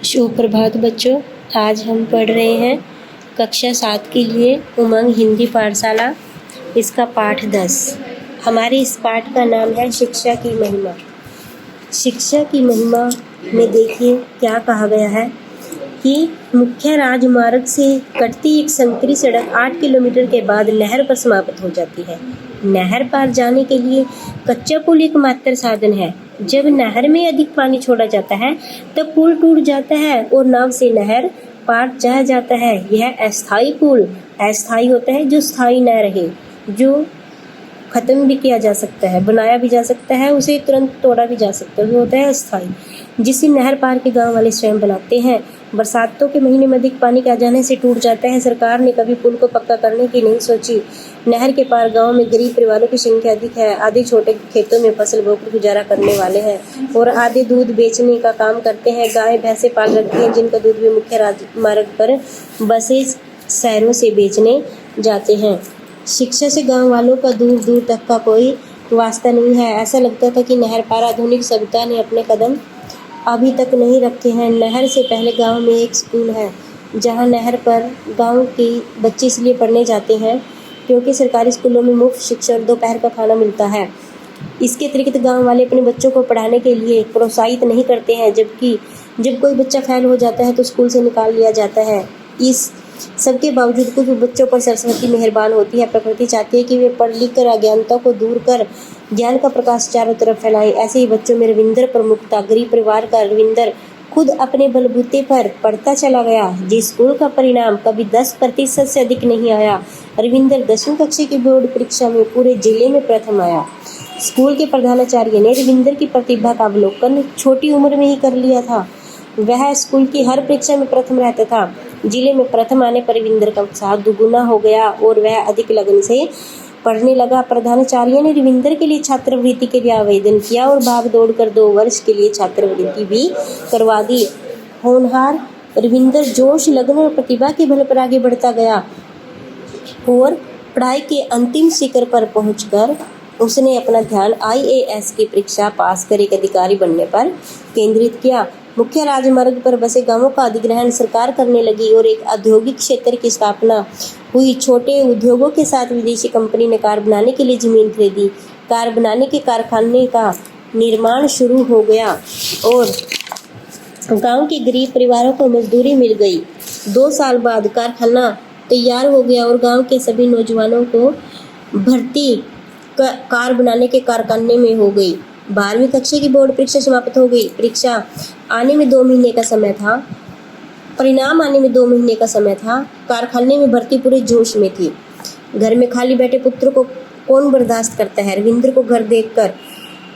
सुप्रभात बच्चों, आज हम पढ़ रहे हैं कक्षा 7 के लिए उमंग हिंदी पाठशाला। इसका पाठ 10। हमारे इस पाठ का नाम है शिक्षा की महिमा। शिक्षा की महिमा में देखिए क्या कहा गया है कि मुख्य राजमार्ग से कटती एक संकरी सड़क 8 किलोमीटर के बाद नहर पर समाप्त हो जाती है। नहर पार जाने के लिए कच्चा पुल एकमात्र साधन है। जब नहर में अधिक पानी छोड़ा जाता है तब पुल टूट जाता है और नाव से नहर पार जा जाता है। यह अस्थायी पुल अस्थायी होता है जो स्थायी न रहे, जो खत्म भी किया जा सकता है, बनाया भी जा सकता है, उसे तुरंत तोड़ा भी जा सकता है, वो होता है अस्थायी, जिसे नहर पार के गांव वाले स्वयं बनाते हैं। बरसातों के महीने में अधिक पानी आ जाने से टूट जाता है। सरकार ने कभी पुल को पक्का करने की नहीं सोची। नहर के पार गांव में गरीब परिवारों की संख्या अधिक है। आधे छोटे खेतों में फसल बोकर गुजारा करने वाले हैं और आधे दूध बेचने का काम करते हैं। गाय भैंसे पाल रखती हैं जिनका दूध भी मुख्य राजमार्ग पर बसे शहरों से बेचने जाते हैं। शिक्षा से गांव वालों का दूर दूर तक का कोई वास्ता नहीं है। ऐसा लगता था कि नहर पार आधुनिक सभ्यता ने अपने कदम अभी तक नहीं रखे हैं। नहर से पहले गांव में एक स्कूल है जहां नहर पर गांव के बच्चे इसलिए पढ़ने जाते हैं क्योंकि सरकारी स्कूलों में मुफ्त शिक्षा और दोपहर का खाना मिलता है। इसके अतिरिक्त गांव वाले अपने बच्चों को पढ़ाने के लिए प्रोत्साहित नहीं करते हैं, जबकि जब कोई बच्चा फेल हो जाता है तो स्कूल से निकाल लिया जाता है। इस सबके बावजूद कुछ बच्चों पर सरस्वती मेहरबान होती है। प्रकृति चाहती है कि वे पढ़ लिख कर अज्ञानता को दूर कर ज्ञान का प्रकाश चारों तरफ फैलाएं। ऐसे ही बच्चों में रविंद्र प्रमुख था। गरीब परिवार का रविंद्र खुद अपने बलबूते पर पढ़ता चला गया। जिस स्कूल का परिणाम कभी 10% से अधिक नहीं आया। रविंद्र 10वीं कक्षा की बोर्ड परीक्षा में पूरे जिले में प्रथम आया। स्कूल के प्रधानाचार्य ने रविंद्र की प्रतिभा का अवलोकन छोटी उम्र में ही कर लिया था। वह स्कूल की हर परीक्षा में प्रथम रहता था। जिले में प्रथम आने पर रविंद्र का उत्साह दुगुना हो गया और वह अधिक लगन से पढ़ने लगा। प्रधानाचार्य ने रविंद्र के लिए छात्रवृत्ति के लिए आवेदन किया और भाग दौड़ कर 2 वर्ष के लिए छात्रवृत्ति भी करवा दी। होनहार रविंद्र जोश, लगन और प्रतिभा के बल पर आगे बढ़ता गया और पढ़ाई के अंतिम शिखर पर पहुंचकर उसने अपना ध्यान IAS की परीक्षा पास कर एक अधिकारी बनने पर केंद्रित किया। मुख्य राजमार्ग पर बसे गांवों का अधिग्रहण सरकार करने लगी और एक औद्योगिक क्षेत्र की स्थापना हुई। छोटे उद्योगों के साथ विदेशी कंपनी ने कार बनाने के लिए जमीन खरीदी। कार बनाने के कारखाने का निर्माण शुरू हो गया और गांव के गरीब परिवारों को मजदूरी मिल गई। 2 साल बाद कारखाना तैयार हो गया और गांव के सभी नौजवानों को भर्ती कार बनाने के कारखाने में हो गई। 12वीं कक्षा की बोर्ड परीक्षा समाप्त हो गई। परीक्षा आने में 2 महीने का समय था। परिणाम आने में 2 महीने का समय था। कारखाने में भर्ती पूरे जोश में थी। घर में खाली बैठे पुत्र को कौन बर्दाश्त करता है। रविंद्र को घर देखकर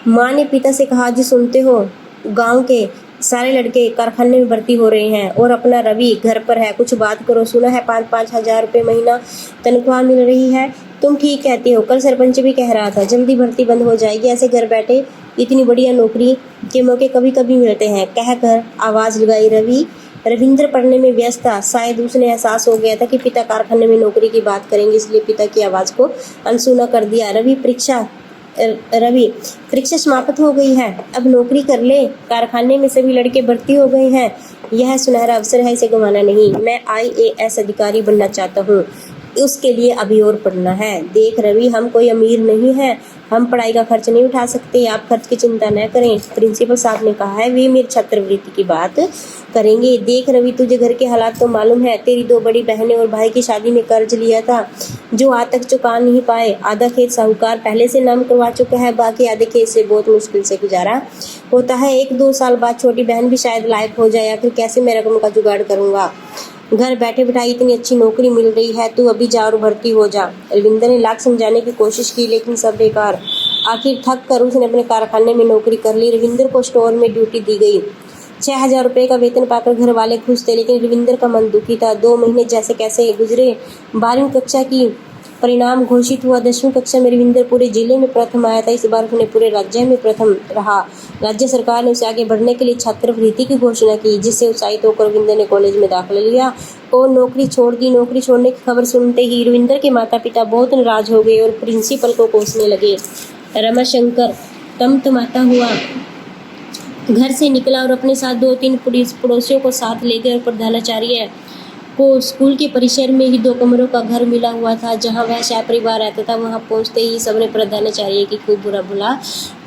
माँ ने पिता से कहा, जी सुनते हो, गांव के सारे लड़के कारखाने में भर्ती हो रहे हैं और अपना रवि घर पर है, कुछ बात करो। सुना है 5-5 हजार रुपये महीना तनख्वाह मिल रही है। तुम ठीक कहते हो, कल सरपंच भी कह रहा था जल्दी भर्ती बंद हो जाएगी। ऐसे घर बैठे इतनी बढ़िया नौकरी के मौके कभी कभी मिलते हैं, कहकर आवाज लगाई। रविंद्र पढ़ने में व्यस्त था। शायद उसने एहसास हो गया था कि पिता कारखाने में नौकरी की बात करेंगे, इसलिए पिता की आवाज को अनसुना कर दिया। रवि परीक्षा समाप्त हो गई है, अब नौकरी कर ले। कारखाने में सभी लड़के भर्ती हो गए हैं। यह सुनहरा अवसर है, इसे गंवाना नहीं। मैं IAS अधिकारी बनना चाहता हूँ, उसके लिए अभी और पढ़ना है। देख रवि, हम कोई अमीर नहीं हैं, हम पढ़ाई का खर्च नहीं उठा सकते। आप खर्च की चिंता न करें, प्रिंसिपल साहब ने कहा है, वे मेरी छात्रवृत्ति की बात करेंगे। देख रवि, तुझे घर के हालात तो मालूम है। तेरी 2 बड़ी बहनें और भाई की शादी में कर्ज लिया था जो आज तक चुका नहीं पाए। आधा खेत साहूकार पहले से नाम करवा चुका है, बाकी आधे खेत से बहुत मुश्किल से गुजारा होता है। 1-2 साल बाद छोटी बहन भी शायद लायक हो जाए, या फिर कैसे मैं रकम का जुगाड़ करूंगा। घर बैठे बिठाए इतनी अच्छी नौकरी मिल रही है, तू अभी जा और भर्ती हो जा। रविंद्र ने लाख समझाने की कोशिश की लेकिन सब बेकार। आखिर थक कर उसने अपने कारखाने में नौकरी कर ली। रविंद्र को स्टोर में ड्यूटी दी गई। 6,000 रुपये का वेतन पाकर घर वाले खुश थे, लेकिन रविंद्र का मन दुखी था। 2 महीने जैसे कैसे गुजरे। 12वीं कक्षा की परिणाम घोषित हुआ। 10वीं कक्षा में रविंद्र पूरे जिले में प्रथम आया था। इस बार उसने पूरे राज्य में प्रथम रहा। राज्य सरकार ने उसे आगे बढ़ने के लिए छात्रवृत्ति की घोषणा की, जिससे उत्साहित होकर रविंद्र ने कॉलेज में दाखिला लिया और नौकरी छोड़ दी। नौकरी छोड़ने की खबर सुनते ही रविंद्र के माता पिता बहुत नाराज हो गए और प्रिंसिपल को कोसने लगे। रमाशंकर तमतमाता हुआ घर से निकला और अपने साथ 2-3 पड़ोसियों को साथ ले गए और प्रधानाचार्य को स्कूल के परिसर में ही 2 कमरों का घर मिला हुआ था जहां वह शाह परिवार रहता था। वहां पहुंचते ही सबने प्रधानाचार्य की खूब बुरा भला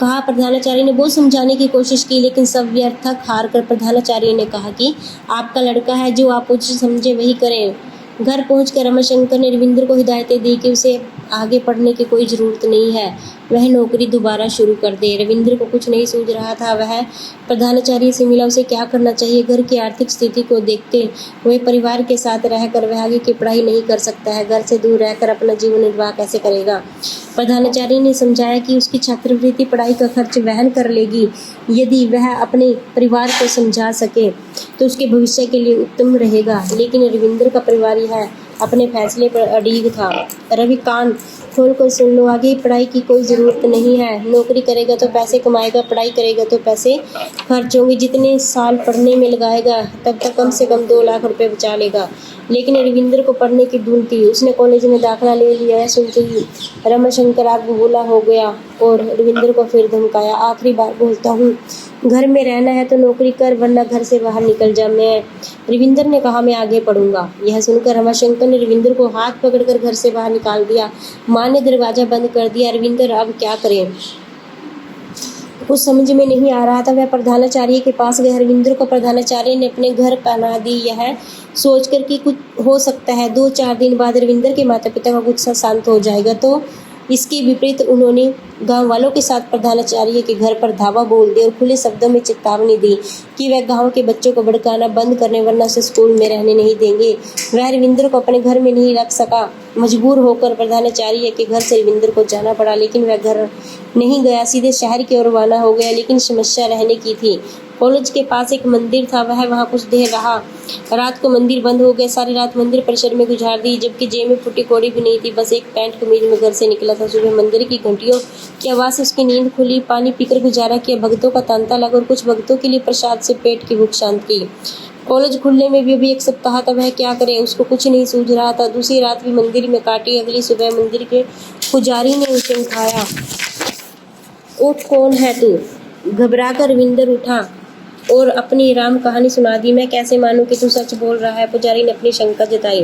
कहा। प्रधानाचार्य ने बहुत समझाने की कोशिश की लेकिन सब व्यर्थक हार कर प्रधानाचार्य ने कहा कि आपका लड़का है, जो आप उचित समझे वही करें। घर पहुंचकर रमाशंकर ने रविंद्र को हिदायतें दी कि उसे आगे पढ़ने की कोई ज़रूरत नहीं है, वह नौकरी दोबारा शुरू कर दे। रविंद्र को कुछ नहीं सूझ रहा था, वह प्रधानाचार्य से मिला, उसे क्या करना चाहिए। घर की आर्थिक स्थिति को देखते हुए परिवार के साथ रहकर वह आगे की पढ़ाई नहीं कर सकता है, घर से दूर रहकर अपना जीवन निर्वाह कैसे करेगा। प्रधानाचार्य ने समझाया कि उसकी छात्रवृत्ति पढ़ाई का खर्च वहन कर लेगी। यदि वह अपने परिवार को समझा सके तो उसके भविष्य के लिए उत्तम रहेगा। लेकिन रविंद्र का परिवार यह अपने फैसले पर अड़िग था। रवि कान खोल कर सुन लो, आगे पढ़ाई की कोई ज़रूरत नहीं है। नौकरी करेगा तो पैसे कमाएगा, पढ़ाई करेगा तो पैसे खर्च होंगे। जितने साल पढ़ने में लगाएगा तब तक कम से कम 2 लाख रुपए बचा लेगा। लेकिन रविंद्र को पढ़ने की धुन थी। उसने कॉलेज में दाखिला ले लिया। यह सुनते ही रमाशंकर आग बबूला हो गया और रविंद्र को फिर धमकाया। आखिरी बार बोलता हूँ, घर में रहना है तो नौकरी कर, वरना घर से बाहर निकल जा। रविंद्र ने कहा, मैं आगे पढ़ूंगा। यह सुनकर रमाशंकर ने रविंद्र को हाथ पकड़कर घर से बाहर निकाल दिया। माँ ने दरवाजा बंद कर दिया। रविंद्र अब क्या करे, कुछ समझ में नहीं आ रहा था। वह प्रधानाचार्य के पास गया। रविंद्र को प्रधानाचार्य ने अपने घर पहना दी, यह सोचकर कि कुछ हो सकता है 2-4 दिन बाद रविंद्र के माता पिता का गुस्सा शांत हो जाएगा। तो इसके विपरीत उन्होंने गांव वालों के साथ प्रधानाचार्य के घर पर धावा बोल दिया और खुले शब्दों में चेतावनी दी कि वह गांव के बच्चों को भड़काना बंद करने, वरना उसे स्कूल में रहने नहीं देंगे। वह रविंद्र को अपने घर में नहीं रख सका। मजबूर होकर प्रधानाचार्य के घर से रविंद्र को जाना पड़ा, लेकिन वह घर नहीं गया, सीधे शहर की ओर रवाना हो गया। लेकिन समस्या रहने की थी। कॉलेज के पास एक मंदिर था, वह वहाँ कुछ देर रहा। रात को मंदिर बंद हो गया। सारी रात मंदिर परिसर में गुजार दी, जबकि जेब में फूटी कौड़ी भी नहीं थी, बस एक पैंट कमीज में घर से निकला था। सुबह मंदिर की घंटियों की आवाज़ से उसकी नींद खुली। पानी पीकर गुजारा किया। भक्तों का तांता लगा और कुछ भक्तों के लिए प्रसाद से पेट की भूख शांत की। कॉलेज खुलने में भी अभी 1 सप्ताह था, वह क्या करे, उसको कुछ नहीं सूझ रहा था। दूसरी रात भी मंदिर में काटी। अगली सुबह मंदिर के पुजारी ने उसे उठाया। उठ, कौन है तू? घबराकर रविंद्र उठा और अपनी राम कहानी सुना दी। मैं कैसे मानूं कि तू सच बोल रहा है, पुजारी ने अपनी शंका जताई।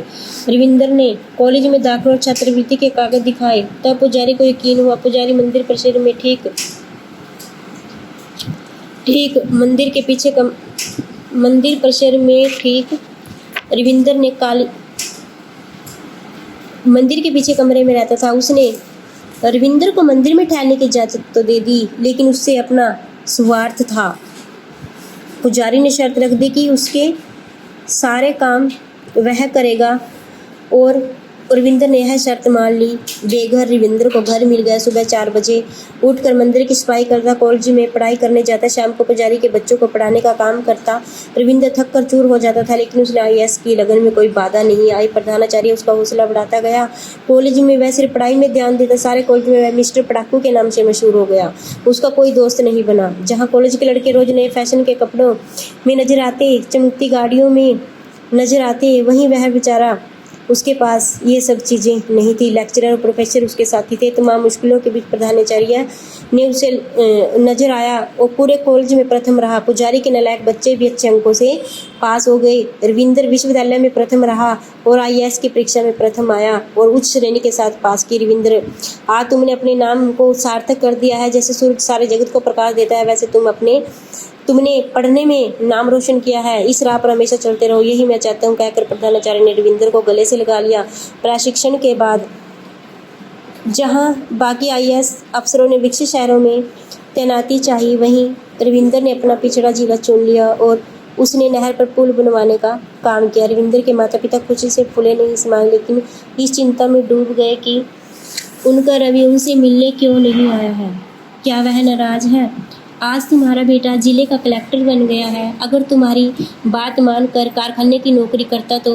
रविंद्र ने कॉलेज में दाखिला और छात्रवृत्ति के कागज दिखाए। तब पुजारी को यकीन हुआ। पुजारी मंदिर परिसर में ठीक मंदिर परिसर में ठीक मंदिर के पीछे कमरे में रहता था। उसने रविंद्र को मंदिर में ठहरने की इजाजत तो दे दी, लेकिन उससे अपना स्वार्थ था। पुजारी ने शर्त रख दी कि उसके सारे काम वह करेगा और रविंद्र ने यह शर्त मान ली। बेघर रविंद्र को घर मिल गया। सुबह 4 बजे उठकर मंदिर की सफाई करता, कॉलेज में पढ़ाई करने जाता, शाम को पुजारी के बच्चों को पढ़ाने का काम करता। रविंद्र थक कर चूर हो जाता था, लेकिन उसने IAS की लगन में कोई बाधा नहीं आई। प्रधानाचार्य उसका हौसला बढ़ाता गया। कॉलेज में वह सिर्फ पढ़ाई में ध्यान देता। सारे कॉलेज में वह मिस्टर पटाखू के नाम से मशहूर हो गया। उसका कोई दोस्त नहीं बना। जहाँ कॉलेज के लड़के रोज नए फैशन के कपड़ों में नजर आते, चमकती गाड़ियों में नजर आते, वहीं वह बेचारा, उसके पास ये सब चीज़ें नहीं थी। लेक्चरर और प्रोफेसर उसके साथी थे। तमाम मुश्किलों के बीच प्रधानाचार्य ने उसे नजर आया और पूरे कॉलेज में प्रथम रहा। पुजारी के नालायक बच्चे भी अच्छे अंकों से पास हो गए। रविंद्र विश्वविद्यालय में प्रथम रहा और IAS की परीक्षा में प्रथम आया और उच्च श्रेणी के साथ पास की। रविंद्र, आज तुमने अपने नाम को सार्थक कर दिया है। जैसे सूरज सारे जगत को प्रकाश देता है, वैसे तुमने पढ़ने में नाम रोशन किया है। इस राह पर हमेशा चलते रहो, यही मैं चाहता हूँ, कहकर प्रधानाचार्य ने रविंद्र को गले से लगा लिया। प्रशिक्षण के बाद जहाँ बाकी IAS अफसरों ने विकसित शहरों में तैनाती चाहिए, वहीं रविंद्र ने अपना पिछड़ा जिला चुन लिया और उसने नहर पर पुल बनवाने का काम किया। रविंद्र के माता पिता खुशी से फूले नहीं समाये, लेकिन इस चिंता में डूब गए कि उनका रवि उनसे मिलने क्यों नहीं आया है। क्या वह नाराज है? आज तुम्हारा बेटा जिले का कलेक्टर बन गया है। अगर तुम्हारी बात मानकर कारखाने की नौकरी करता तो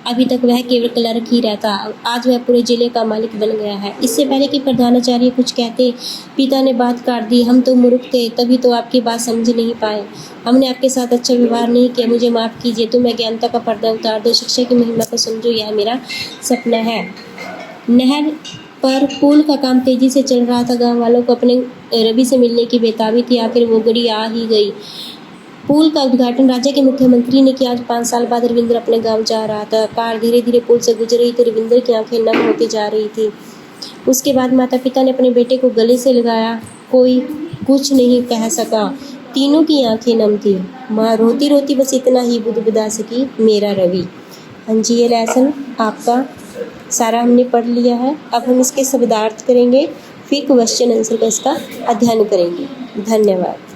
अभी तक वह केवल क्लर्क ही रहता। आज वह पूरे जिले का मालिक बन गया है। इससे पहले कि प्रधानाचार्य कुछ कहते, पिता ने बात काट दी। हम तो मूर्ख थे, तभी तो आपकी बात समझ नहीं पाए। हमने आपके साथ अच्छा व्यवहार नहीं किया, मुझे माफ़ कीजिए। तुम अज्ञानता का पर्दा उतार दो, शिक्षा की महिमा को समझो, यह मेरा सपना है। नहर पर पुल का काम तेजी से चल रहा था। गांव वालों को अपने रवि से मिलने की बेताबी थी। आखिर वो घड़ी आ ही गई। पुल का उद्घाटन राज्य के मुख्यमंत्री ने किया। आज 5 साल बाद रविंद्र अपने गांव जा रहा था। कार धीरे धीरे पुल से गुजर रही थी। रविंद्र की आंखें नम होती जा रही थी। उसके बाद माता पिता ने अपने बेटे को गले से लगाया। कोई कुछ नहीं कह सका। तीनों की आंखें नम थी। माँ रोती रोती बस इतना ही बुदबुदा सकी, मेरा रवि। हाँ जी, ये लेसन आपका सारा हमने पढ़ लिया है। अब हम इसके शब्दार्थ करेंगे, फिर क्वेश्चन आंसर का इसका अध्ययन करेंगे। धन्यवाद।